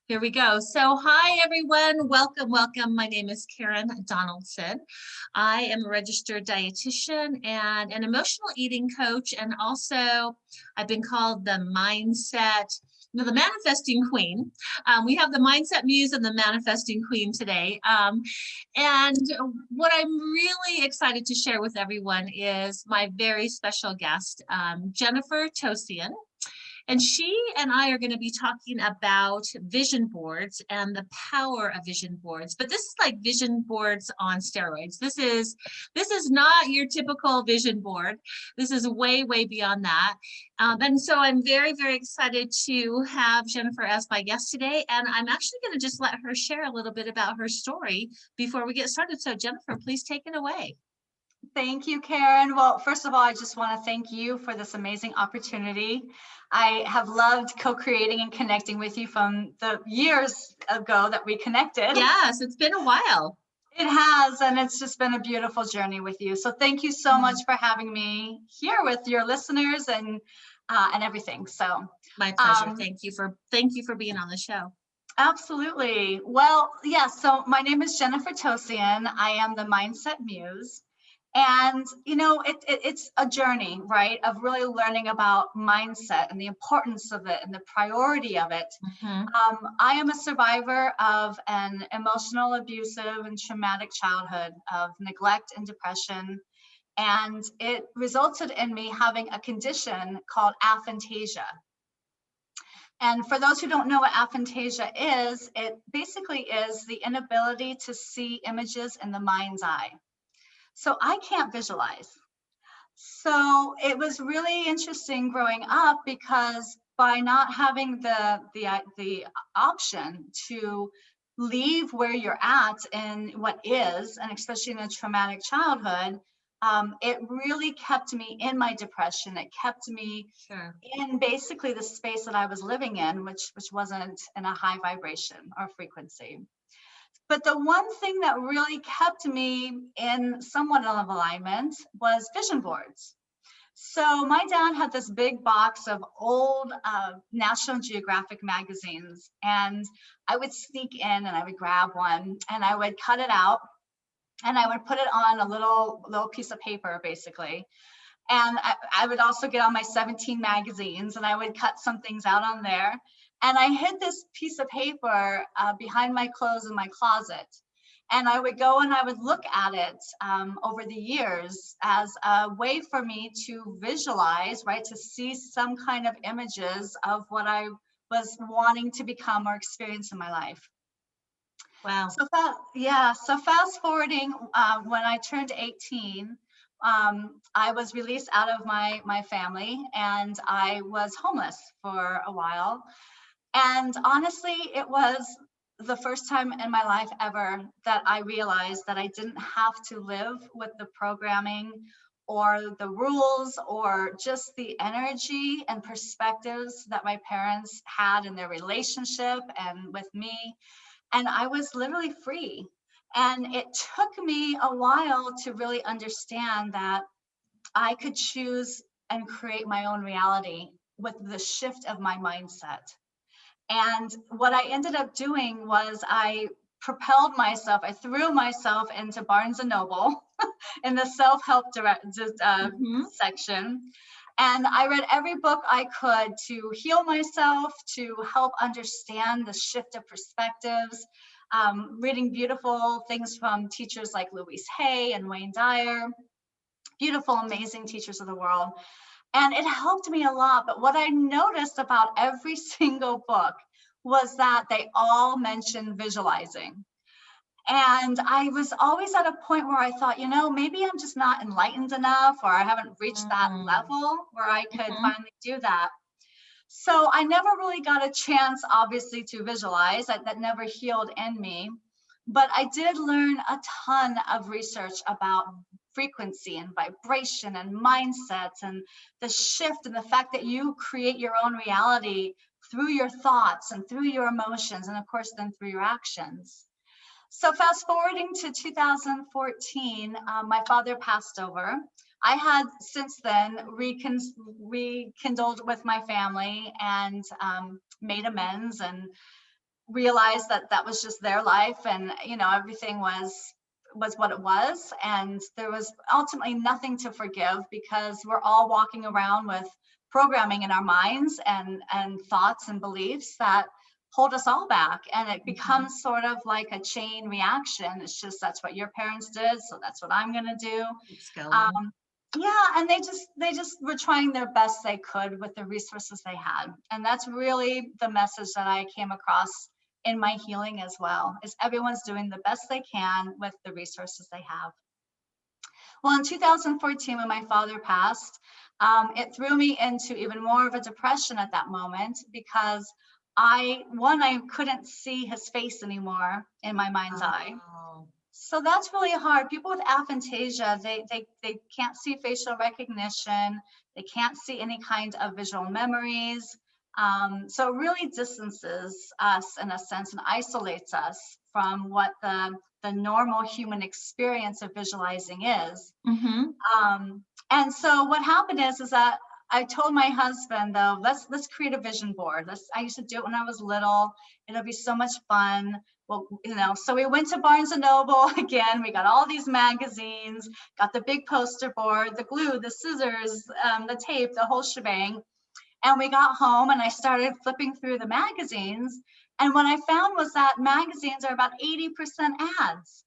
Here we go. So hi, everyone. Welcome, welcome. My name is Karen Donaldson. I am a registered dietitian and an emotional eating coach. And also I've been called the manifesting queen. We have the mindset muse and the manifesting queen today. And what I'm really excited to share with everyone is my very special guest, Jennifer Tosian. And she and I are going to be talking about vision boards and the power of vision boards. But this is like vision boards on steroids. This is not your typical vision board. This is way, way beyond that. And so I'm very, very excited to have Jennifer as my guest today. And I'm actually going to just let her share a little bit about her story before we get started. So Jennifer, please take it away. Thank you, Karen. Well, first of all, I just want to thank you for this amazing opportunity. I have loved co-creating and connecting with you from the years ago that we connected. Yes, it's been a while. It has, and it's just been a beautiful journey with you. So thank you so much for having me here with your listeners and everything. So my pleasure. Thank you for being on the show. Absolutely. Well, yeah, so my name is Jennifer Tosian. I am the Mindset Muse. And, it's a journey, right, of really learning about mindset and the importance of it and the priority of it. I am a survivor of an emotional, abusive, and traumatic childhood of neglect and depression. And it resulted in me having a condition called aphantasia. And for those who don't know what aphantasia is, it basically is the inability to see images in the mind's eye. So I can't visualize. So it was really interesting growing up because by not having the option to leave where you're at in what is, and especially in a traumatic childhood, it really kept me in my depression. It kept me in basically the space that I was living in, which wasn't in a high vibration or frequency. But the one thing that really kept me in somewhat of alignment was vision boards. So my dad had this big box of old National Geographic magazines, and I would sneak in and I would grab one and I would cut it out and I would put it on a little piece of paper, basically. And I would also get on my 17 magazines and I would cut some things out on there. And I hid this piece of paper behind my clothes in my closet. And I would go and I would look at it over the years as a way for me to visualize, right, to see some kind of images of what I was wanting to become or experience in my life. Wow. So fast forwarding, when I turned 18, I was released out of my family and I was homeless for a while. And honestly, it was the first time in my life ever that I realized that I didn't have to live with the programming or the rules or just the energy and perspectives that my parents had in their relationship and with me. And I was literally free. And it took me a while to really understand that I could choose and create my own reality with the shift of my mindset. And what I ended up doing was I propelled myself, I threw myself into Barnes & Noble in the self-help section. And I read every book I could to heal myself, to help understand the shift of perspectives, reading beautiful things from teachers like Louise Hay and Wayne Dyer, beautiful, amazing teachers of the world. And it helped me a lot. But what I noticed about every single book was that they all mentioned visualizing. And I was always at a point where I thought, maybe I'm just not enlightened enough, or I haven't reached that level where I could finally do that. So I never really got a chance, obviously, to visualize. That never healed in me. But I did learn a ton of research about frequency and vibration and mindsets and the shift and the fact that you create your own reality through your thoughts and through your emotions and, of course, then through your actions. So fast forwarding to 2014, my father passed over. I had since then rekindled with my family and made amends and realized that that was just their life, and everything was what it was, and there was ultimately nothing to forgive, because we're all walking around with programming in our minds and thoughts and beliefs that hold us all back, and it becomes sort of like a chain reaction. It's just, that's what your parents did, so that's what I'm going to do. Keeps going. Yeah, and they just were trying their best they could with the resources they had, and that's really the message that I came across in my healing as well, is everyone's doing the best they can with the resources they have. Well, in 2014, when my father passed, it threw me into even more of a depression at that moment, because I couldn't see his face anymore in my mind's eye. So that's really hard. People with aphantasia, they can't see facial recognition. They can't see any kind of visual memories. So it really distances us in a sense and isolates us from what the normal human experience of visualizing is. And so what happened is that I told my husband, though, let's create a vision board. I used to do it when I was little. It'll be so much fun. Well, so we went to Barnes and Noble again. We got all these magazines, got the big poster board, the glue, the scissors, the tape, the whole shebang. And we got home and I started flipping through the magazines. And what I found was that magazines are about 80% ads.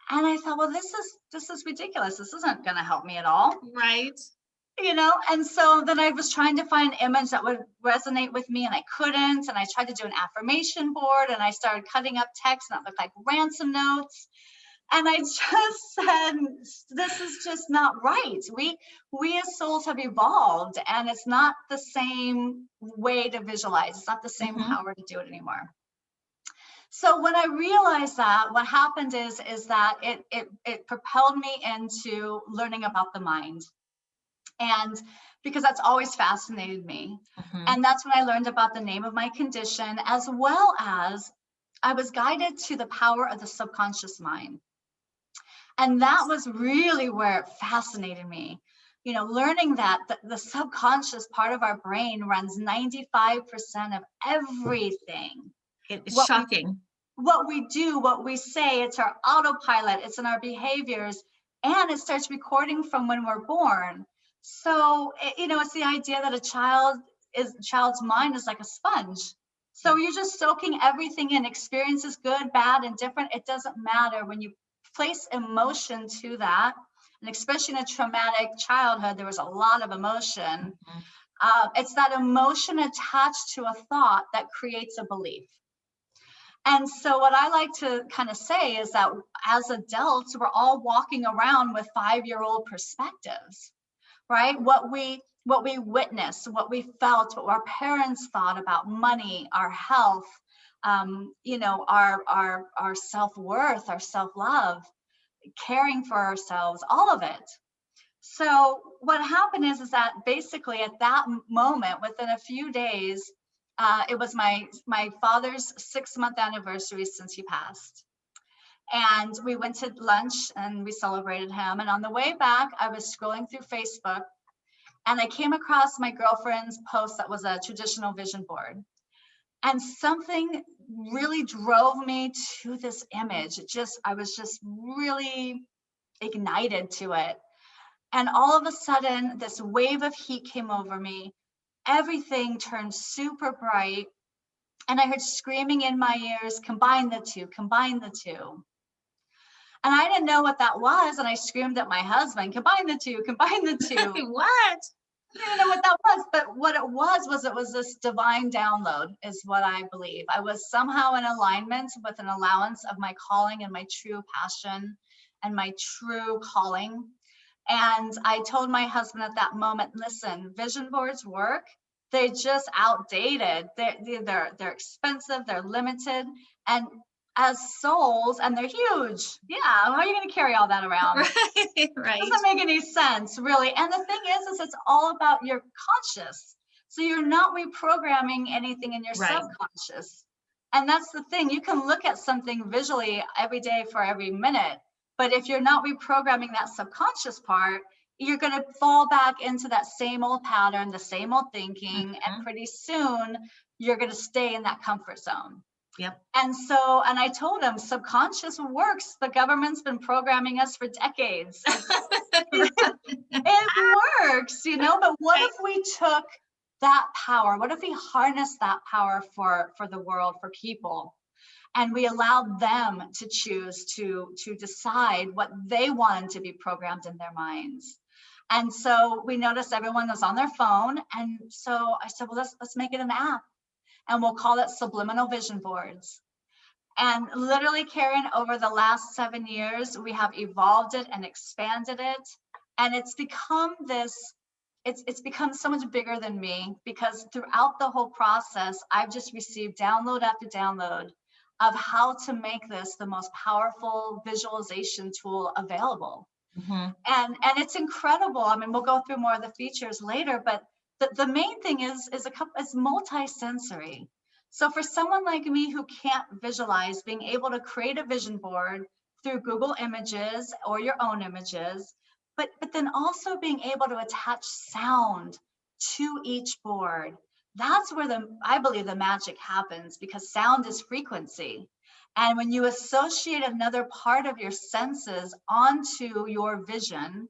And I thought, well, this is ridiculous. This isn't going to help me at all. Right. And so then I was trying to find an image that would resonate with me, and I couldn't. And I tried to do an affirmation board, and I started cutting up text, and it looked like ransom notes. And I just said, this is just not right. We as souls have evolved, and it's not the same way to visualize. It's not the same power to do it anymore. So when I realized that, what happened is that it propelled me into learning about the mind. And because that's always fascinated me. And that's when I learned about the name of my condition, as well as I was guided to the power of the subconscious mind. And that was really where it fascinated me. Learning that the subconscious part of our brain runs 95% of everything. It's shocking. What we do, what we say, it's our autopilot, it's in our behaviors, and it starts recording from when we're born. So, it's the idea that a child's mind is like a sponge. So you're just soaking everything in, experiences, good, bad, and different. It doesn't matter. When you place emotion to that, and especially in a traumatic childhood, there was a lot of emotion. It's that emotion attached to a thought that creates a belief. And so what I like to kind of say is that as adults, we're all walking around with 5-year-old perspectives. Right? What we witnessed, what we felt, what our parents thought about money, our health, our self-worth, our self-love, caring for ourselves, all of it. So what happened is that basically at that moment, within a few days, it was my father's 6-month anniversary since he passed. And we went to lunch and we celebrated him. And on the way back, I was scrolling through Facebook and I came across my girlfriend's post that was a traditional vision board. And something really drove me to this image. I was just really ignited to it. And all of a sudden, this wave of heat came over me. Everything turned super bright. And I heard screaming in my ears, combine the two, combine the two. And I didn't know what that was. And I screamed at my husband, combine the two, combine the two. What? I didn't know what that was. But what it was this divine download is what I believe. I was somehow in alignment with an allowance of my calling and my true passion and my true calling. And I told my husband at that moment, listen, vision boards work. They're just outdated. They're expensive. They're limited. And as souls, and they're huge. Yeah, how are you going to carry all that around? Right. It doesn't make any sense, really. And the thing is it's all about your conscious. So you're not reprogramming anything in your subconscious. And that's the thing. You can look at something visually every day for every minute. But if you're not reprogramming that subconscious part, you're going to fall back into that same old pattern, the same old thinking. And pretty soon you're going to stay in that comfort zone. Yep. And so, and I told him, subconscious works. The government's been programming us for decades. It works, you know, but what if we took that power? What if we harnessed that power for the world, for people? And we allowed them to choose to decide what they wanted to be programmed in their minds. And so we noticed everyone was on their phone. And so I said, well, let's make it an app, and we'll call it Subliminal Vision Boards. And literally, Karen, over the last 7 years, we have evolved it and expanded it. And it's become this, it's become so much bigger than me, because throughout the whole process, I've just received download after download of how to make this the most powerful visualization tool available. Mm-hmm. And it's incredible. I mean, we'll go through more of the features later, but the main thing is multi-sensory. So for someone like me who can't visualize, being able to create a vision board through Google Images or your own images, but then also being able to attach sound to each board, that's where I believe the magic happens, because sound is frequency. And when you associate another part of your senses onto your vision,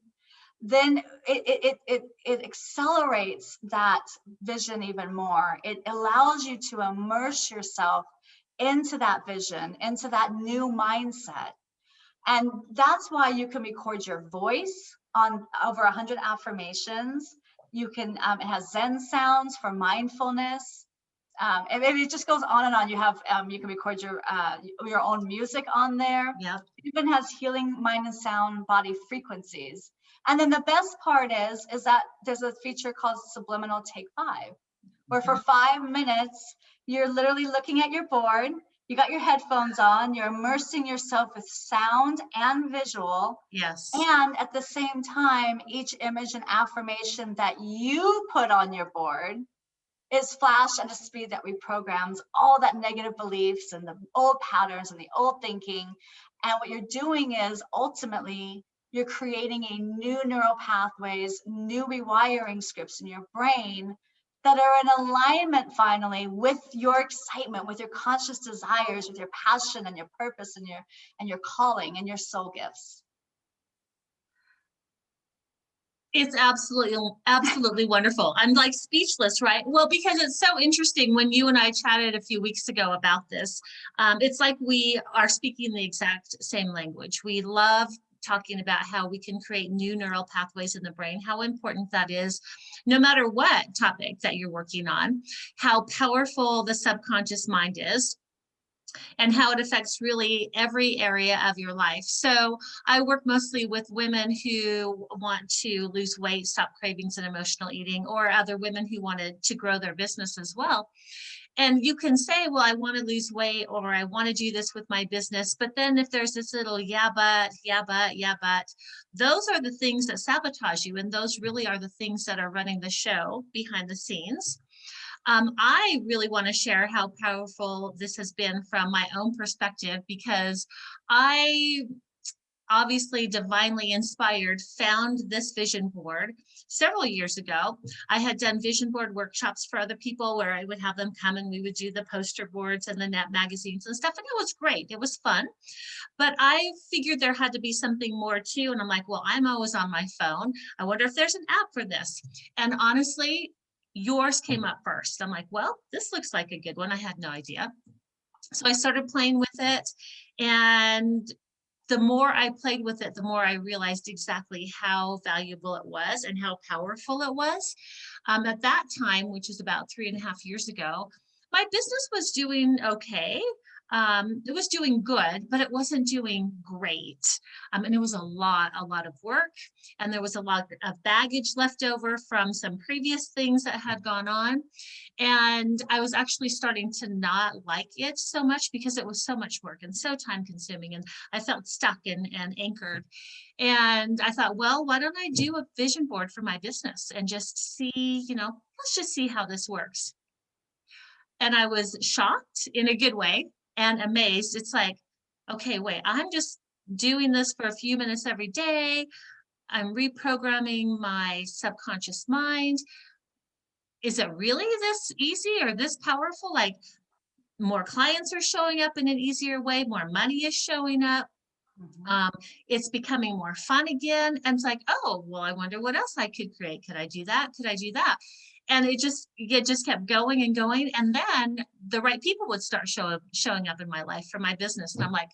then it accelerates that vision even more. It allows you to immerse yourself into that vision, into that new mindset. And that's why you can record your voice on over 100 affirmations. You can, it has Zen sounds for mindfulness. And maybe it just goes on and on. You have, you can record your own music on there. Yeah. It even has healing mind and sound body frequencies. And then the best part is that there's a feature called Subliminal Take 5, where for 5 minutes, you're literally looking at your board, you got your headphones on, you're immersing yourself with sound and visual. Yes. And at the same time, each image and affirmation that you put on your board is flashed at a speed that reprograms all that negative beliefs and the old patterns and the old thinking. And what you're doing is ultimately you're creating a new neural pathways, new rewiring scripts in your brain that are in alignment finally with your excitement, with your conscious desires, with your passion and your purpose and your calling and your soul gifts. It's absolutely wonderful. I'm like speechless, right? Well, because it's so interesting. When you and I chatted a few weeks ago about this, it's like we are speaking the exact same language. We love talking about how we can create new neural pathways in the brain, how important that is, no matter what topic that you're working on, how powerful the subconscious mind is, and how it affects really every area of your life. So I work mostly with women who want to lose weight, stop cravings and emotional eating, or other women who wanted to grow their business as well. And you can say, well, I want to lose weight, or I want to do this with my business. But then if there's this little yeah, but, those are the things that sabotage you. And those really are the things that are running the show behind the scenes. I really want to share how powerful this has been from my own perspective, because I obviously divinely inspired, found this vision board several years ago. I had done vision board workshops for other people where I would have them come and we would do the poster boards and the net magazines and stuff. And it was great. It was fun. But I figured there had to be something more too. And I'm like, well, I'm always on my phone. I wonder if there's an app for this. And honestly, yours came up first. I'm like, well, this looks like a good one. I had no idea. So I started playing with it. And the more I played with it, the more I realized exactly how valuable it was and how powerful it was. At that time, which is about 3.5 years ago, my business was doing okay. It was doing good, but it wasn't doing great. And it was a lot of work. And there was a lot of baggage left over from some previous things that had gone on. And I was actually starting to not like it so much because it was so much work and so time consuming. And I felt stuck and anchored. And I thought, well, why don't I do a vision board for my business and just see, let's just see how this works. And I was shocked in a good way and amazed. It's like, okay, wait, I'm just doing this for a few minutes every day. I'm reprogramming my subconscious mind. Is it really this easy or this powerful? Like, more clients are showing up in an easier way, more money is showing up. Mhm. It's becoming more fun again. And it's like, oh, well, I wonder what else I could create. Could I do that? Could I do that? And it just kept going and going. And then the right people would start showing up in my life for my business. And I'm like,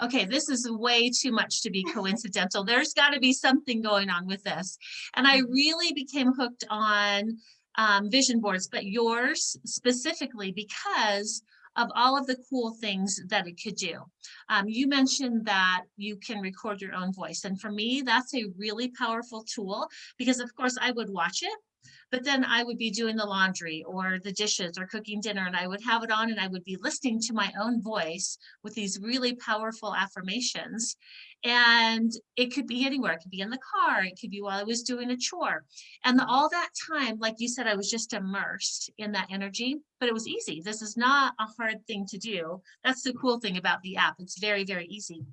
okay, this is way too much to be coincidental. There's got to be something going on with this. And I really became hooked on vision boards, but yours specifically because of all of the cool things that it could do. You mentioned that you can record your own voice. And for me, that's a really powerful tool because, of course, I would watch it. But then I would be doing the laundry or the dishes or cooking dinner, and I would have it on and I would be listening to my own voice with these really powerful affirmations. And it could be anywhere. It could be in the car. It could be while I was doing a chore. And all that time, like you said, I was just immersed in that energy, but it was easy. This is not a hard thing to do. That's the cool thing about the app. It's very, very easy.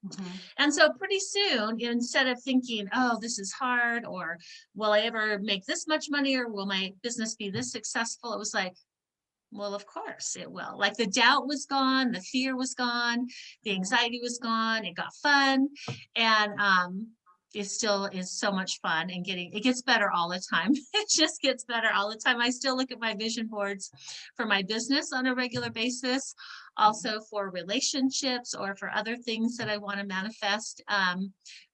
Mhm. And so pretty soon, instead of thinking, oh, this is hard, or will I ever make this much money, or will my business be this successful? It was like, well, of course it will. Like the doubt was gone, the fear was gone, the anxiety was gone, it got fun. And it still is so much fun and it gets better all the time. It just gets better all the time. I still look at my vision boards for my business on a regular basis, also for relationships or for other things that I want to manifest.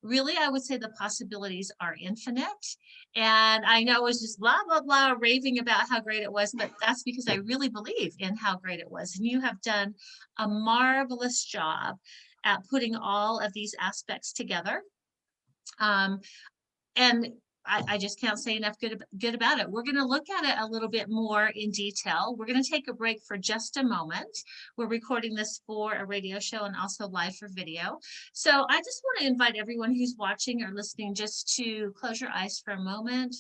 Really, I would say the possibilities are infinite. And I know it was just blah, blah, blah, raving about how great it was, but that's because I really believe in how great it was. And you have done a marvelous job at putting all of these aspects together. Um, and I just can't say enough good about it. We're going to look at it a little bit more in detail. We're going to take a break for just a moment. We're recording this for a radio show and also live for video. So I just want to invite everyone who's watching or listening just to close your eyes for a moment.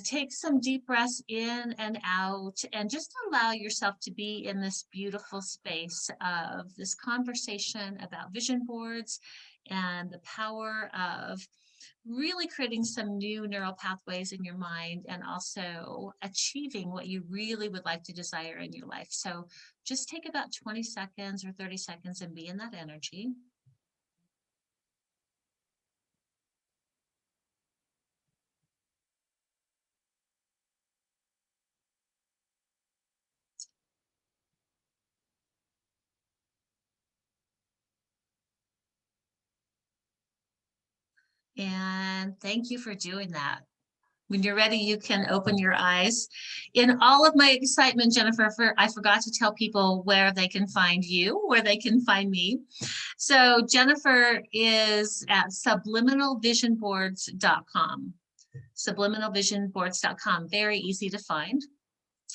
Take some deep breaths in and out and just allow yourself to be in this beautiful space of this conversation about vision boards and the power of really creating some new neural pathways in your mind and also achieving what you really would like to desire in your life. So just take about 20 seconds or 30 seconds and be in that energy. And thank you for doing that. When you're ready, you can open your eyes. In all of my excitement, Jennifer, I forgot to tell people where they can find you, where they can find me. So Jennifer is at subliminalvisionboards.com. Subliminalvisionboards.com. Very easy to find.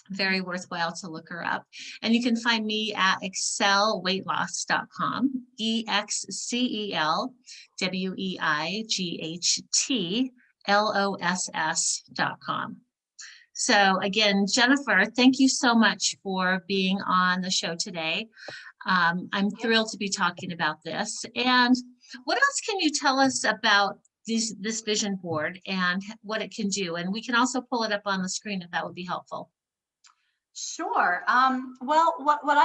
Very worthwhile to look her up. And you can find me at excelweightloss.com, EXCELWEIGHTLOSS.com. So again, Jennifer, thank you so much for being on the show today. I'm thrilled to be talking about this. And what else can you tell us about this vision board and what it can do? And we can also pull it up on the screen if that would be helpful. Sure. Well, what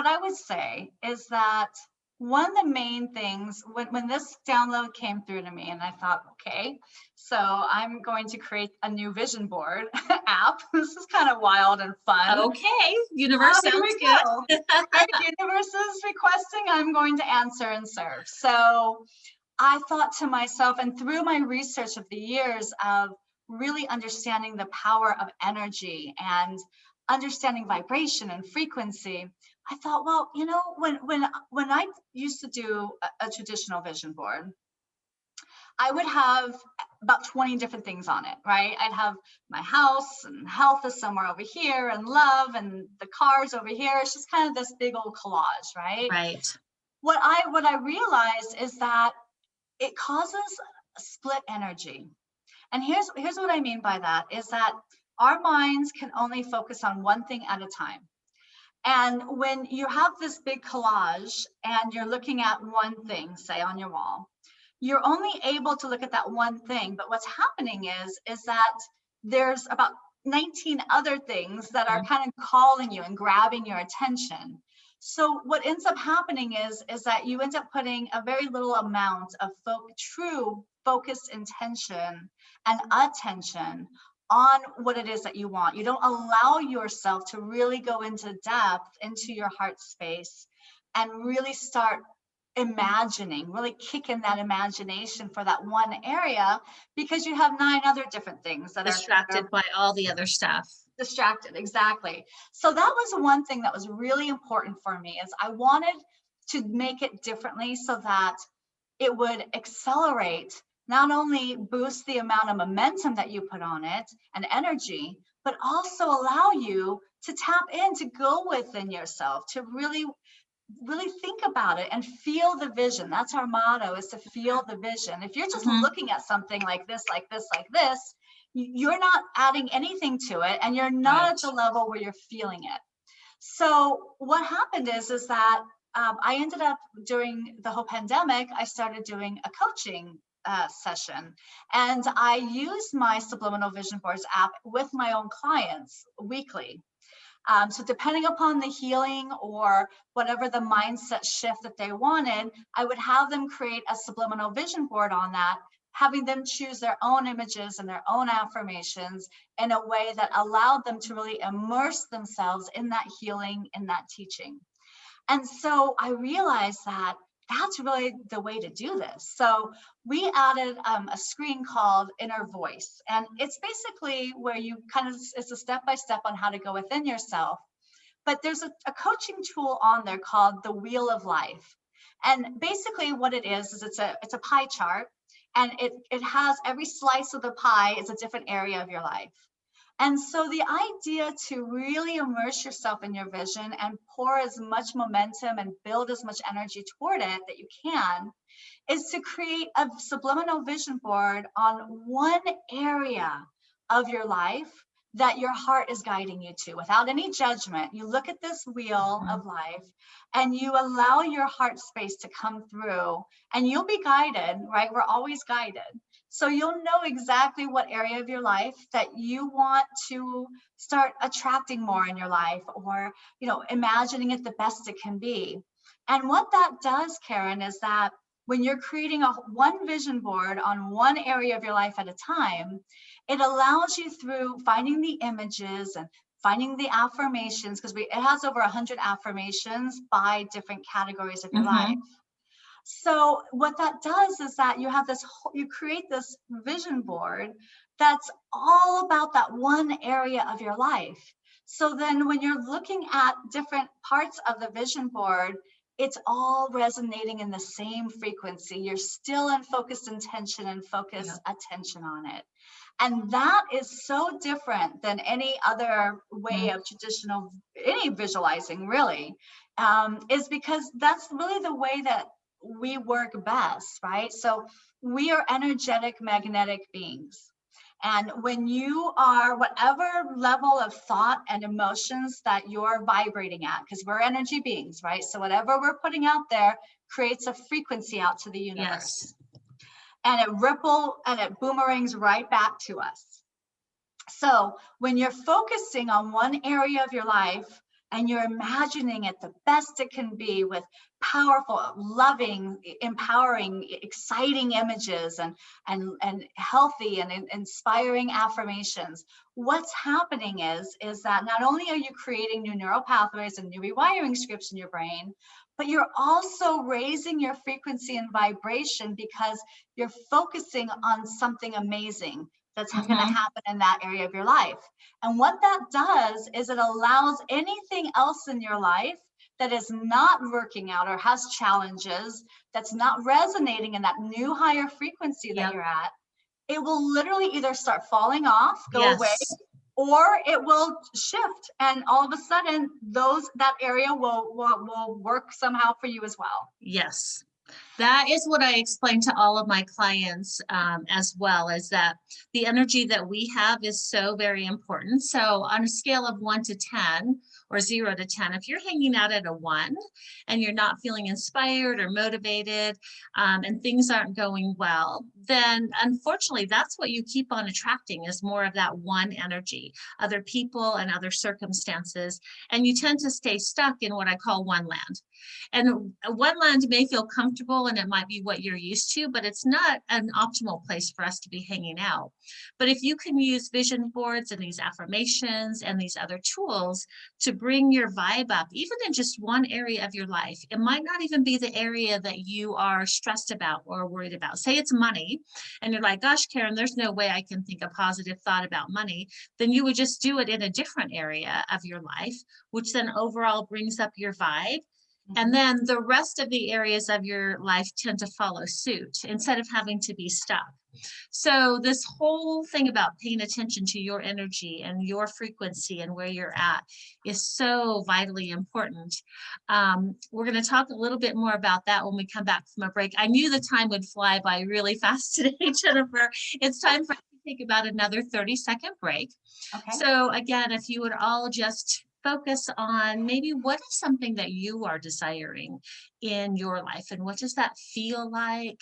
I would say is that one of the main things when this download came through to me, and I thought, okay, so I'm going to create a new vision board app. This is kind of wild and fun. Okay, universe Here sounds we good. go. Right, universe is requesting, I'm going to answer and serve. So I thought to myself, and through my research of the years of really understanding the power of energy and understanding vibration and frequency, I thought, well, you know, when I used to do a traditional vision board, I would have about 20 different things on it, right? I'd have my house and health is somewhere over here and love and the cars over here. It's just kind of this big old collage, right? Right. What I realized is that it causes split energy. And here's what I mean by that is that our minds can only focus on one thing at a time. And when you have this big collage and you're looking at one thing, say on your wall, you're only able to look at that one thing. But what's happening is that there's about 19 other things that are kind of calling you and grabbing your attention. So what ends up happening is that you end up putting a very little amount of true focused intention and attention on what it is that you want. You don't allow yourself to really go into depth into your heart space and really start imagining, really kick in that imagination for that one area, because you have 9 other different things that Distracted by all the other stuff. Distracted, exactly. So that was one thing that was really important for me, is I wanted to make it differently so that it would accelerate, not only boost the amount of momentum that you put on it and energy, but also allow you to tap in, to go within yourself, to really think about it and feel the vision. That's our motto, is to feel the vision. If you're just looking at something like this, like this, like this, you're not adding anything to it, and you're not at the level where you're feeling it. So what happened is that I ended up, during the whole pandemic, I started doing a coaching session, and I used my Subliminal Vision Boards app with my own clients weekly. So depending upon the healing or whatever the mindset shift that they wanted, I would have them create a subliminal vision board on that, having them choose their own images and their own affirmations in a way that allowed them to really immerse themselves in that healing, in that teaching. And so I realized that that's really the way to do this. So we added a screen called Inner Voice. And it's basically where you it's a step-by-step on how to go within yourself. But there's a coaching tool on there called the Wheel of Life. And basically what it is it's a pie chart. And it has every slice of the pie is a different area of your life. And so the idea to really immerse yourself in your vision and pour as much momentum and build as much energy toward it that you can, is to create a subliminal vision board on one area of your life that your heart is guiding you to, without any judgment. You look at this wheel of life and you allow your heart space to come through, and you'll be guided, right? We're always guided. So you'll know exactly what area of your life that you want to start attracting more in your life, or, imagining it the best it can be. And what that does, Karen, is that when you're creating one vision board on one area of your life at a time, it allows you, through finding the images and finding the affirmations, because it has over 100 affirmations by different categories of your life. So what that does is that you create this vision board that's all about that one area of your life. So then when you're looking at different parts of the vision board, it's all resonating in the same frequency. You're still in focused intention and focused attention on it. And that is so different than any other way of any visualizing, really, is because that's really the way that we work best, right? So we are energetic, magnetic beings. And when you are whatever level of thought and emotions that you're vibrating at, because we're energy beings, right? So whatever we're putting out there creates a frequency out to the universe. And it boomerangs right back to us. So when you're focusing on one area of your life and you're imagining it the best it can be, with powerful, loving, empowering, exciting images and healthy and inspiring affirmations, what's happening is that not only are you creating new neural pathways and new rewiring scripts in your brain, but you're also raising your frequency and vibration, because you're focusing on something amazing that's going to happen in that area of your life. And what that does is it allows anything else in your life that is not working out or has challenges, that's not resonating in that new higher frequency that you're at, it will literally either start falling off, go away, or it will shift, and all of a sudden that area will work somehow for you as well. Yes. That is what I explain to all of my clients as well, is that the energy that we have is so very important. So on a scale of 1 to 10 or 0 to 10, if you're hanging out at a 1 and you're not feeling inspired or motivated and things aren't going well, then unfortunately that's what you keep on attracting, is more of that 1 energy, other people and other circumstances. And you tend to stay stuck in what I call 1 land. And 1 land may feel comfortable and it might be what you're used to, but it's not an optimal place for us to be hanging out. But if you can use vision boards and these affirmations and these other tools to bring your vibe up, even in just one area of your life, it might not even be the area that you are stressed about or worried about. Say it's money, and you're like, gosh, Karen, there's no way I can think a positive thought about money. Then you would just do it in a different area of your life, which then overall brings up your vibe. And then the rest of the areas of your life tend to follow suit instead of having to be stuck. So this whole thing about paying attention to your energy and your frequency and where you're at is so vitally important. We're going to talk a little bit more about that when we come back from a break. I knew the time would fly by really fast today, Jennifer. It's time for us to take about another 30-second break. Okay. So again, if you would all just focus on maybe what is something that you are desiring in your life and what does that feel like?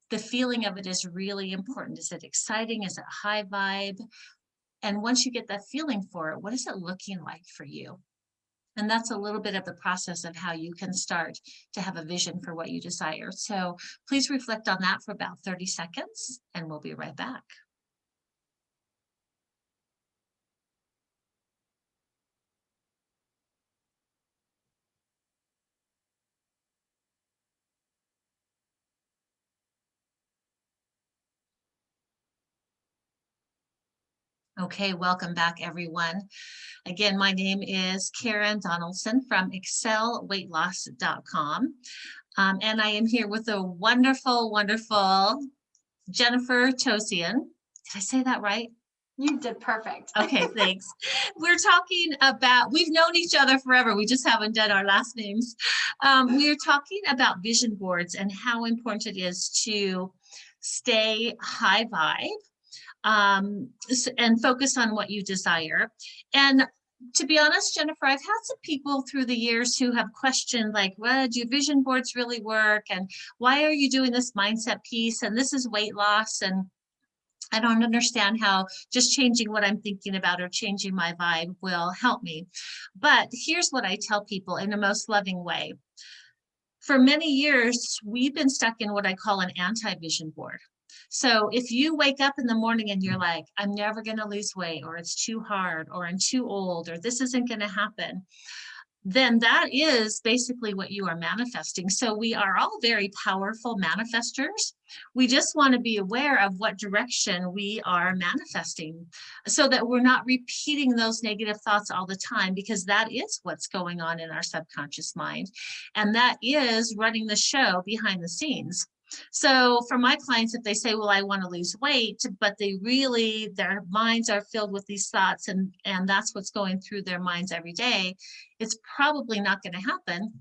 The feeling of it is really important. Is it exciting? Is it high vibe? And once you get that feeling for it, what is it looking like for you? And that's a little bit of the process of how you can start to have a vision for what you desire. So please reflect on that for about 30 seconds and we'll be right back. Okay, welcome back, everyone. Again, my name is Karen Donaldson from excelweightloss.com. And I am here with a wonderful, wonderful Jennifer Tosian. Did I say that right? You did perfect. Okay, thanks. We're talking about, we've known each other forever. We just haven't done our last names. We're talking about vision boards and how important it is to stay high vibe and focus on what you desire. And to be honest, Jennifer, I've had some people through the years who have questioned, like, well, do vision boards really work? And why are you doing this mindset piece? And this is weight loss. And I don't understand how just changing what I'm thinking about or changing my vibe will help me. But here's what I tell people in the most loving way. For many years, we've been stuck in what I call an anti-vision board. So if you wake up in the morning and you're like, I'm never going to lose weight, or it's too hard, or I'm too old, or this isn't going to happen, then that is basically what you are manifesting. So we are all very powerful manifestors. We just want to be aware of what direction we are manifesting so that we're not repeating those negative thoughts all the time, because that is what's going on in our subconscious mind. And that is running the show behind the scenes. So for my clients, if they say, well, I want to lose weight, but they really, their minds are filled with these thoughts and that's what's going through their minds every day, it's probably not going to happen.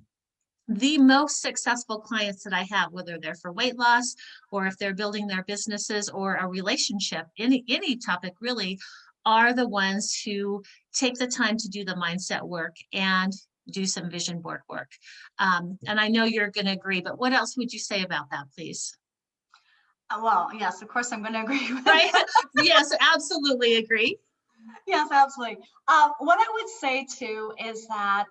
The most successful clients that I have, whether they're for weight loss or if they're building their businesses or a relationship, any topic really, are the ones who take the time to do the mindset work and do some vision board work. And I know you're going to agree, but what else would you say about that, please? Well, yes, of course I'm going to agree with right? that. Yes, absolutely agree. Yes, absolutely. What I would say too is that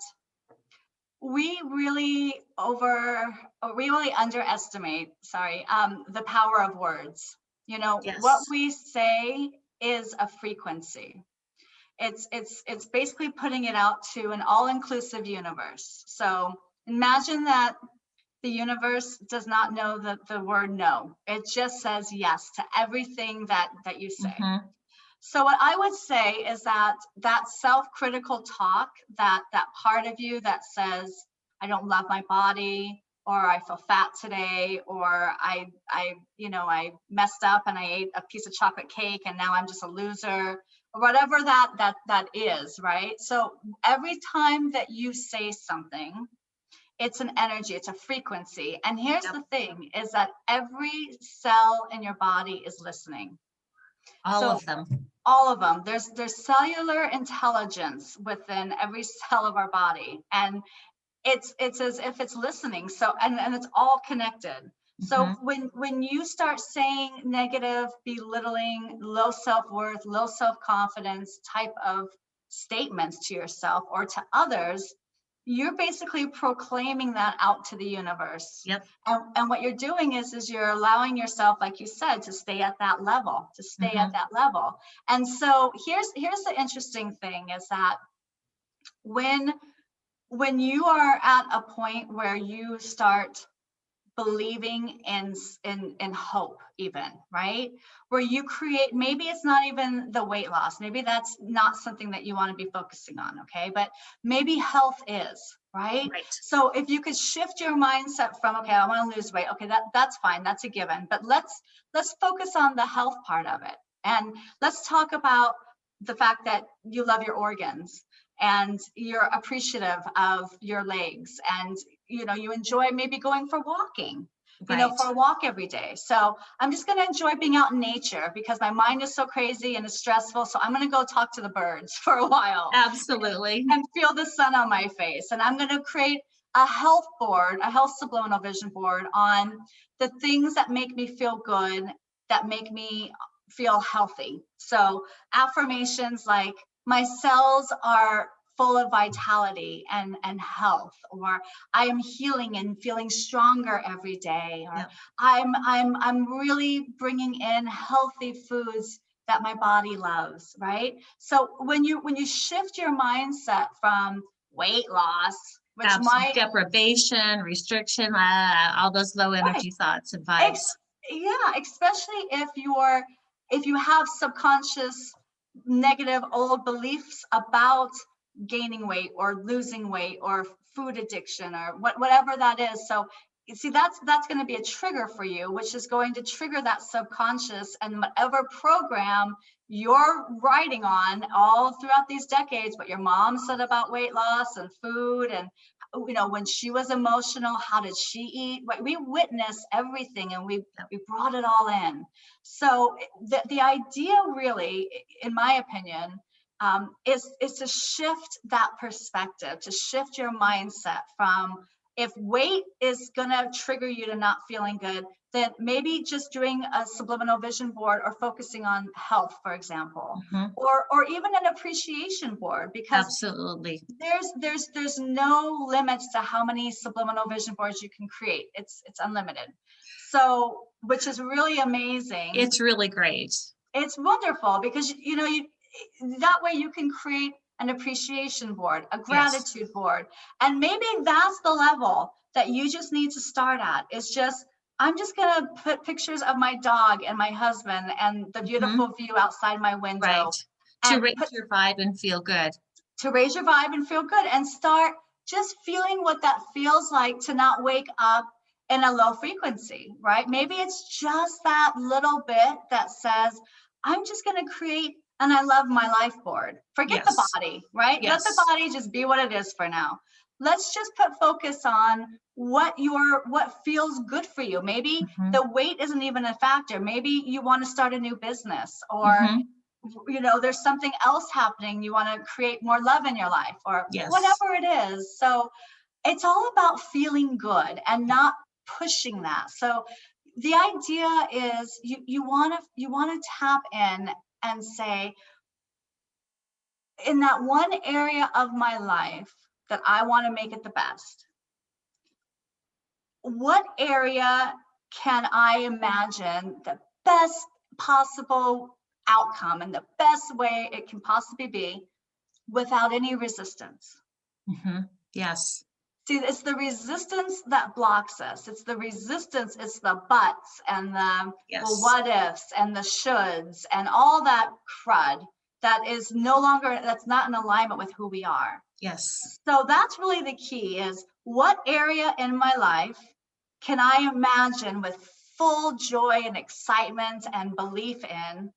we really underestimate, the power of words. You know, Yes. what we say is a frequency. It's basically putting it out to an all-inclusive universe. So imagine that the universe does not know the word no. It just says yes to everything that you say. Mm-hmm. So what I would say is that self-critical talk, that part of you that says, I don't love my body, or I feel fat today, or I messed up and I ate a piece of chocolate cake and now I'm just a loser, or whatever that is, right? So every time that you say something, It's an energy, it's a frequency. And here's Yep. the thing is that every cell in your body is listening. All of them. All of them. There's cellular intelligence within every cell of our body. And it's as if it's listening. So, and it's all connected. So when you start saying negative, belittling, low self-worth, low self-confidence type of statements to yourself or to others, you're basically proclaiming that out to the universe. Yep. And what you're doing is you're allowing yourself, like you said, to stay at that level, at that level. And so here's the interesting thing is that when you are at a point where you start believing in hope, even, right? Where you create, maybe it's not even the weight loss, maybe that's not something that you want to be focusing on, okay? But maybe health is, right? So if you could shift your mindset from, okay, I want to lose weight, okay, that's fine, that's a given. But let's focus on the health part of it. And let's talk about the fact that you love your organs and you're appreciative of your legs, and you enjoy maybe going for walking, for a walk every day. So I'm just going to enjoy being out in nature because my mind is so crazy and it's stressful. So I'm going to go talk to the birds for a while. Absolutely. And feel the sun on my face. And I'm going to create a health board, a health subliminal vision board on the things that make me feel good, that make me feel healthy. So affirmations like, my cells are full of vitality and health, or I am healing and feeling stronger every day, or I'm really bringing in healthy foods that my body loves, right? So when you shift your mindset from weight loss, which might deprivation, restriction, all those low energy thoughts and vibes. Especially if you have subconscious negative old beliefs about gaining weight or losing weight or food addiction or whatever that is. So you see, that's going to be a trigger for you, which is going to trigger that subconscious, and whatever program you're writing on all throughout these decades, what your mom said about weight loss and food, and when she was emotional, how did she eat? We witnessed everything, and we brought it all in. So the idea really, in my opinion, is to shift that perspective, to shift your mindset from, if weight is going to trigger you to not feeling good, then maybe just doing a subliminal vision board or focusing on health, for example, or even an appreciation board, because absolutely, there's no limits to how many subliminal vision boards you can create. It's unlimited. So, which is really amazing. It's really great. It's wonderful because that way you can create an appreciation board, a gratitude board. And maybe that's the level that you just need to start at. It's just, I'm just going to put pictures of my dog and my husband and the beautiful view outside my window. To raise your vibe and feel good. To raise your vibe and feel good, and start just feeling what that feels like to not wake up in a low frequency, right? Maybe it's just that little bit that says, I'm just going to create and I love my life board. Forget the body, right? Let the body just be what it is for now. Let's just put focus on what feels good for you. Maybe the weight isn't even a factor. Maybe you want to start a new business, or there's something else happening. You want to create more love in your life, or whatever it is. So it's all about feeling good and not pushing that. So the idea is you want to tap in and say, in that one area of my life that I want to make it the best, what area can I imagine the best possible outcome and the best way it can possibly be without any resistance? Yes. See, it's the resistance that blocks us. It's the resistance, it's the buts and the well, what ifs and the shoulds and all that crud that is that's not in alignment with who we are. Yes. So that's really the key, is what area in my life can I imagine with full joy and excitement and belief in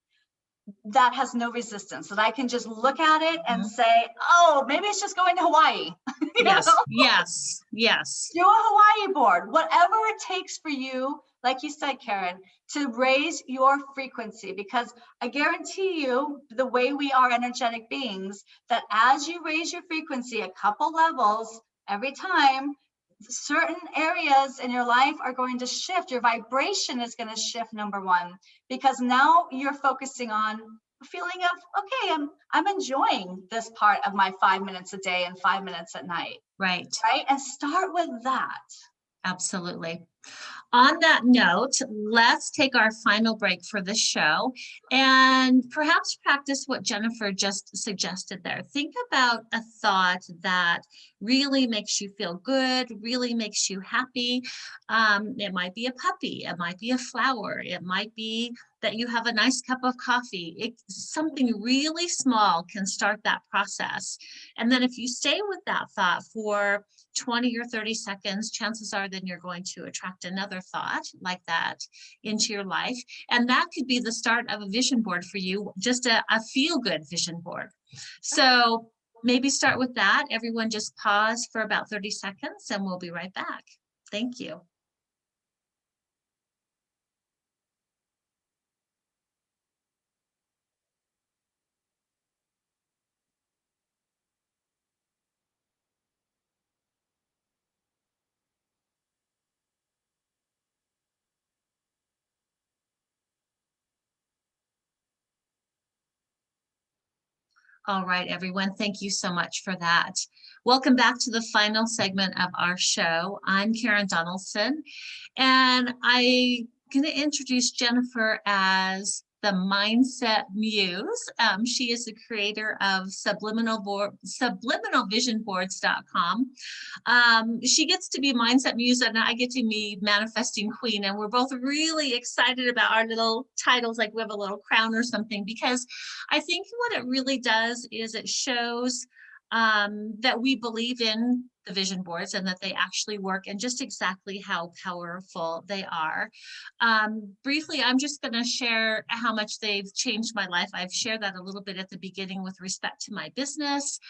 that has no resistance, that I can just look at it and say, oh, maybe it's just going to Hawaii. Yes, know? yes, yes. Do a Hawaii board, whatever it takes for you, like you said, Karen, to raise your frequency, because I guarantee you, the way we are energetic beings, that as you raise your frequency a couple levels every time, certain areas in your life are going to shift. Your vibration is going to shift, number one, because now you're focusing on a feeling of, okay, I'm enjoying this part of my 5 minutes a day and 5 minutes at night. Right. Right? And start with that. Absolutely. On that note, let's take our final break for the show and perhaps practice what Jennifer just suggested there. Think about a thought that really makes you feel good, really makes you happy. It might be a puppy, it might be a flower, it might be that you have a nice cup of coffee. Something really small can start that process. And then if you stay with that thought for 20 or 30 seconds, chances are then you're going to attract another thought like that into your life. And that could be the start of a vision board for you, just a feel-good vision board. So maybe start with that. Everyone just pause for about 30 seconds and we'll be right back. Thank you. All right, everyone, thank you so much for that. Welcome back to the final segment of our show. I'm Karen Donaldson, and I'm going to introduce Jennifer as the Mindset Muse. She is the creator of subliminalvisionboards.com. She gets to be Mindset Muse and I get to be Manifesting Queen. And we're both really excited about our little titles, like we have a little crown or something, because I think what it really does is it shows that we believe in the vision boards and that they actually work and just exactly how powerful they are. Briefly, I'm just going to share how much they've changed my life. I've shared that a little bit at the beginning with respect to my business.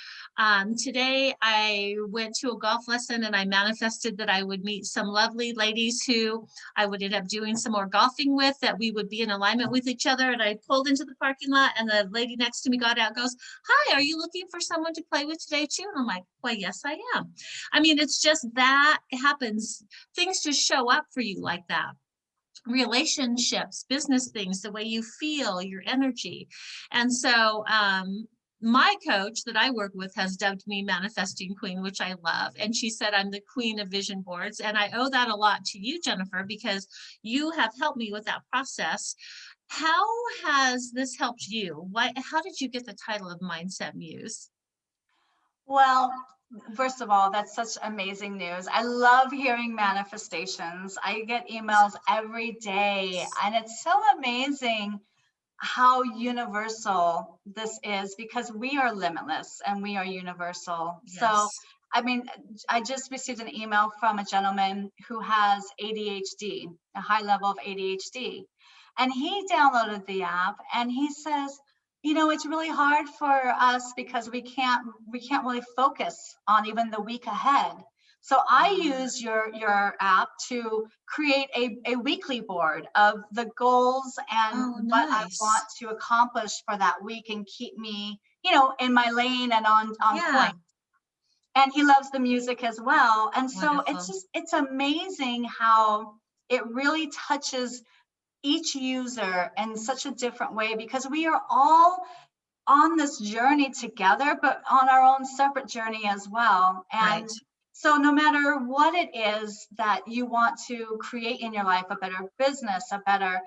Today, I went to a golf lesson and I manifested that I would meet some lovely ladies who I would end up doing some more golfing with, that we would be in alignment with each other. And I pulled into the parking lot and the lady next to me got out, goes, "Hi, are you looking for someone to play with today too?" And I'm like, "Why, yes, I am." I mean, it's just that happens. Things just show up for you like that. Relationships, business things, the way you feel, your energy. And so my coach that I work with has dubbed me Manifesting Queen, which I love. And she said I'm the queen of vision boards. And I owe that a lot to you, Jennifer, because you have helped me with that process. How has this helped you? How did you get the title of Mindset Muse? Well, first of all, that's such amazing news. I love hearing manifestations. I get emails every day, and it's so amazing how universal this is, because we are limitless and we are universal. Yes. So, I mean, I just received an email from a gentleman who has ADHD, a high level of ADHD. And he downloaded the app and he says, it's really hard for us because we can't really focus on even the week ahead. So I use your app to create a weekly board of the goals and what I want to accomplish for that week and keep me, in my lane and on point. And he loves the music as well. And so it's amazing how it really touches each user in such a different way, because we are all on this journey together, but on our own separate journey as well. And so no matter what it is that you want to create in your life, a better business, a better,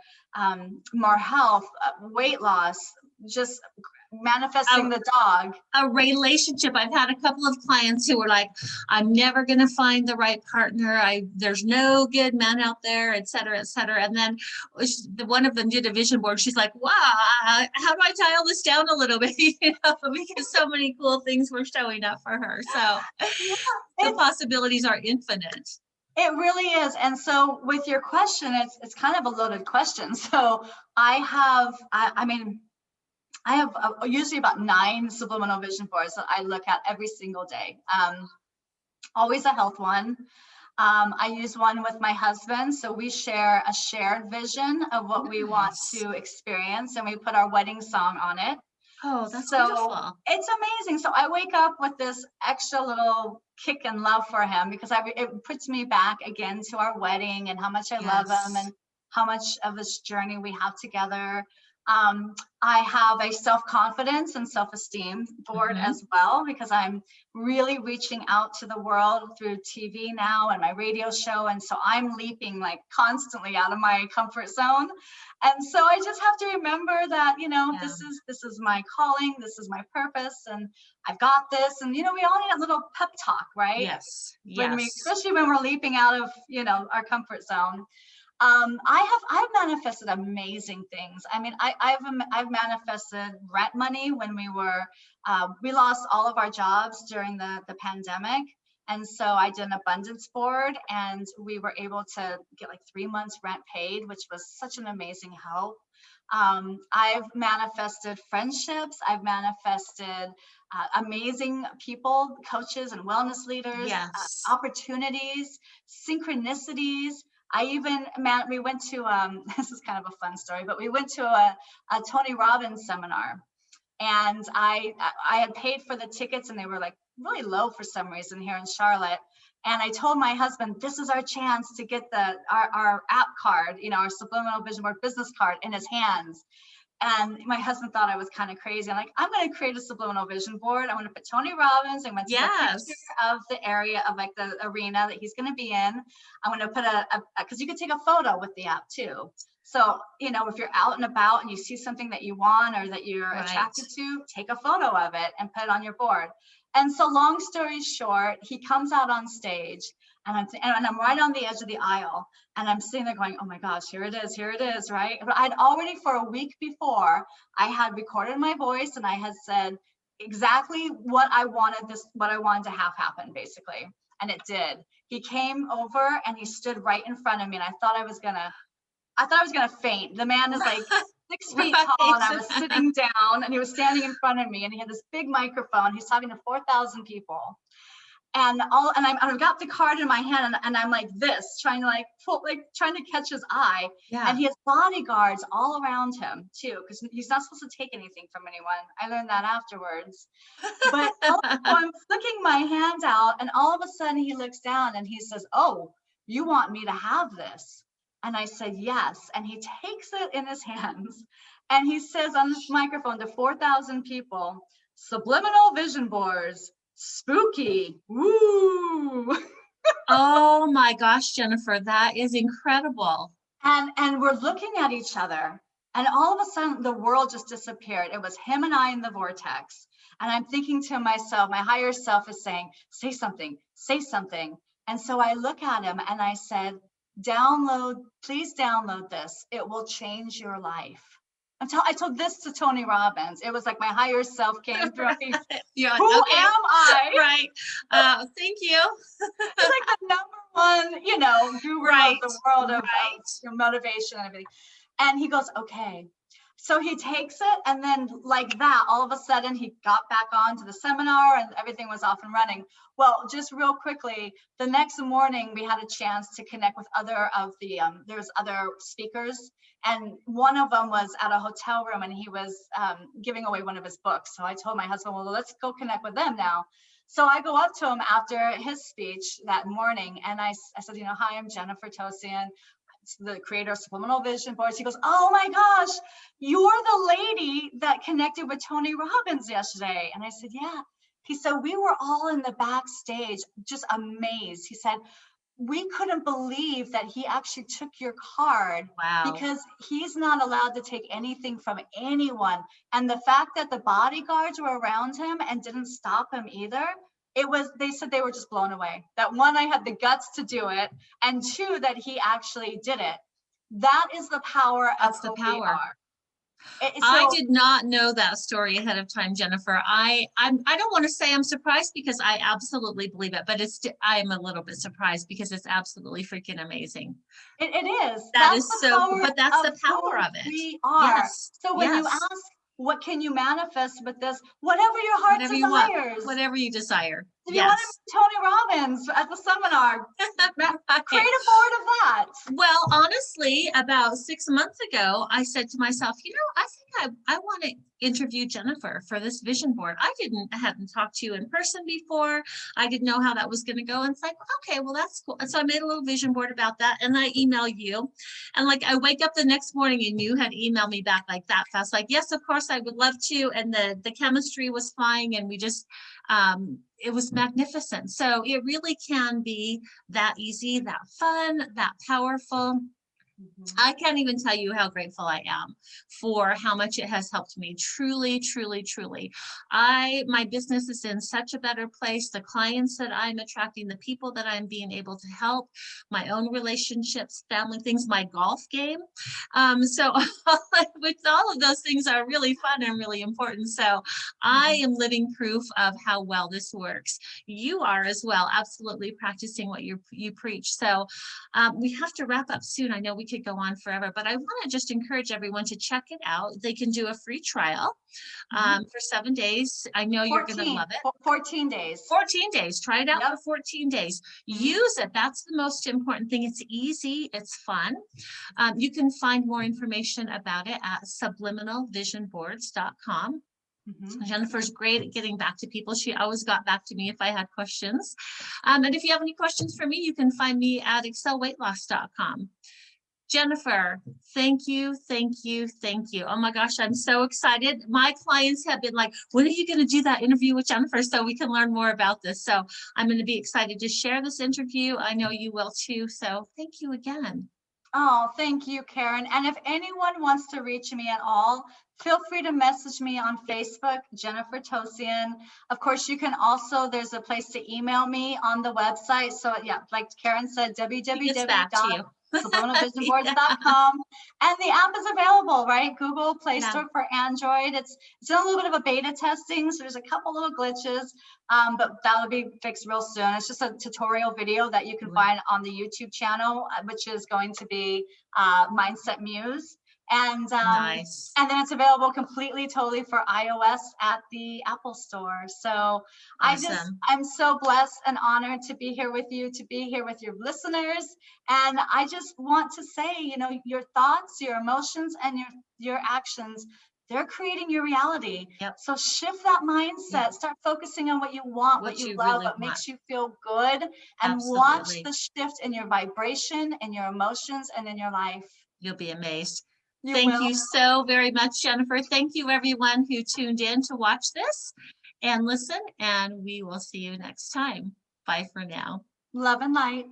more health, weight loss, just manifesting the dog. A relationship. I've had a couple of clients who were like, "I'm never going to find the right partner. There's no good men out there, et cetera, et cetera." And then one of them did a vision board. She's like, "Wow, how do I dial this down a little bit?" Because so many cool things were showing up for her. So the possibilities are infinite. It really is. And so with your question, it's kind of a loaded question. So I mean, I have usually about 9 subliminal vision boards that I look at every single day. Always a health one. I use one with my husband, so we share a shared vision of what we want Nice. to experience, and we put our wedding song on it. Oh, that's So beautiful. it's amazing. So I wake up with this extra little kick and love for him, because it puts me back again to our wedding and how much I love him Yes. and how much of this journey we have together. I have a self-confidence and self-esteem board Mhm. as well, because I'm really reaching out to the world through TV now and my radio show. And so I'm leaping like constantly out of my comfort zone. And so I just have to remember that, Yeah. this is my calling, this is my purpose, and I've got this. And, we all need a little pep talk, right? Yes. Yes. Especially when we're leaping out of, our comfort zone. I've manifested amazing things. I mean, I've manifested rent money when we lost all of our jobs during the pandemic. And so I did an abundance board, and we were able to get like 3 months rent paid, which was such an amazing help. I've manifested friendships. I've manifested amazing people, coaches and wellness leaders, Yes. opportunities, synchronicities. We went to, this is kind of a fun story, but we went to a Tony Robbins seminar, and I had paid for the tickets, and they were like really low for some reason here in Charlotte. And I told my husband, this is our chance to get our app card, our subliminal vision board business card in his hands. And my husband thought I was kind of crazy. I'm like, I'm going to create a subliminal vision board. I'm going to put Tony Robbins. I'm going to take a picture Yes. of the area of like the arena that he's going to be in. I'm going to put because you can take a photo with the app too. So, if you're out and about and you see something that you want or that you're attracted to, take a photo of it and put it on your board. And so long story short, he comes out on stage, and I'm right on the edge of the aisle, and I'm sitting there going, oh my gosh, here it is, right? But I'd already, for a week before, I had recorded my voice, and I had said exactly what I wanted to have happen, basically. And it did. He came over and he stood right in front of me, and I thought I was gonna faint. The man is like 6 feet tall, and I was sitting down, and he was standing in front of me, and he had this big microphone. He's talking to 4,000 people. And I've got the card in my hand, and I'm like this, trying to catch his eye. Yeah. And he has bodyguards all around him too, because he's not supposed to take anything from anyone. I learned that afterwards. But so I'm flicking my hand out, and all of a sudden he looks down and he says, oh, you want me to have this? And I said, yes. And he takes it in his hands, and he says on this microphone to 4,000 people, subliminal vision boards. Spooky. Woo. Oh my gosh, Jennifer, that is incredible. And we're looking at each other, and all of a sudden the world just disappeared. It was him and I in the vortex. And I'm thinking to myself, my higher self is saying, say something, say something. And so I look at him and I said, please download this. It will change your life. I told this to Tony Robbins. It was like my higher self came through. Yeah, who okay. am I? Right. Thank you. It's like the number one, guru Right. of the world of motivation and everything. And he goes, okay. So he takes it, and then like that, all of a sudden he got back on to the seminar, and everything was off and running. Well, just real quickly, the next morning we had a chance to connect with other of the, there's other speakers, and one of them was at a hotel room, and he was giving away one of his books. So I told my husband, well, let's go connect with them now. So I go up to him after his speech that morning, and I said, hi, I'm Jennifer Tosian, the creator of Subliminal Vision Boards. He goes, oh my gosh, you're the lady that connected with Tony Robbins yesterday. And I said, yeah. He said, we were all in the backstage, just amazed. He said, we couldn't believe that he actually took your card. Wow. Because he's not allowed to take anything from anyone. And the fact that the bodyguards were around him and didn't stop him either, they said they were just blown away. That one, I had the guts to do it, and two, that he actually did it. That is the power of who we are. I did not know that story ahead of time, Jennifer. I don't want to say I'm surprised, because I absolutely believe it, but I'm a little bit surprised because it's absolutely freaking amazing. It is. But that's the power of it. We are. Yes. So when you ask, what can you manifest with this? Whatever your heart Whatever you want, desires. whatever you desire. If you want to Yes. be Tony Robbins at the seminar, Right. create a board of that. Well, honestly, about 6 months ago, I said to myself, I think I want to interview Jennifer for this vision board. I hadn't talked to you in person before. I didn't know how that was going to go. And it's like, okay, well, that's cool. And so I made a little vision board about that. And I email you. And like, I wake up the next morning and you had emailed me back like that fast. Like, yes, of course, I would love to. And the chemistry was flying, and we just, it was magnificent. So it really can be that easy, that fun, that powerful. I can't even tell you how grateful I am for how much it has helped me. Truly, truly, truly. My business is in such a better place. The clients that I'm attracting, the people that I'm being able to help, my own relationships, family things, my golf game. So which all of those things are really fun and really important. So I am living proof of how well this works. You are as well, absolutely practicing what you preach. So we have to wrap up soon. I know we could go on forever, but I want to just encourage everyone to check it out. They can do a free trial for 7 days. I know you're going to love it. 14 days. 14 days. Try it out Yep. for 14 days. Use it. That's the most important thing. It's easy. It's fun. You can find more information about it at subliminalvisionboards.com. Jennifer's great at getting back to people. She always got back to me if I had questions. And if you have any questions for me, you can find me at excelweightloss.com. Jennifer, thank you, thank you, thank you. Oh my gosh, I'm so excited. My clients have been like, when are you going to do that interview with Jennifer so we can learn more about this? So I'm going to be excited to share this interview. I know you will too. So thank you again. Oh, thank you, Karen. And if anyone wants to reach me at all, feel free to message me on Facebook, Jennifer Tosian. Of course, you can also, there's a place to email me on the website. So yeah, like Karen said, www.subliminalvisionboards.com. And the app is available, right? Google Play Store for Android. It's in a little bit of a beta testing, so there's a couple little glitches, but that'll be fixed real soon. It's just a tutorial video that you can find on the YouTube channel, which is going to be Mindset Muse. And nice. And then it's available completely, totally for iOS at the Apple Store. So awesome. I'm so blessed and honored to be here with you, to be here with your listeners. And I just want to say, your thoughts, your emotions, and your actions, they're creating your reality. Yep. So shift that mindset. Yep. Start focusing on what you want, what you love, really what makes you feel good, and absolutely. Watch the shift in your vibration, in your emotions, and in your life. You'll be amazed. Thank you so very much, Jennifer. Thank you, everyone who tuned in to watch this and listen, and we will see you next time. Bye for now. Love and light.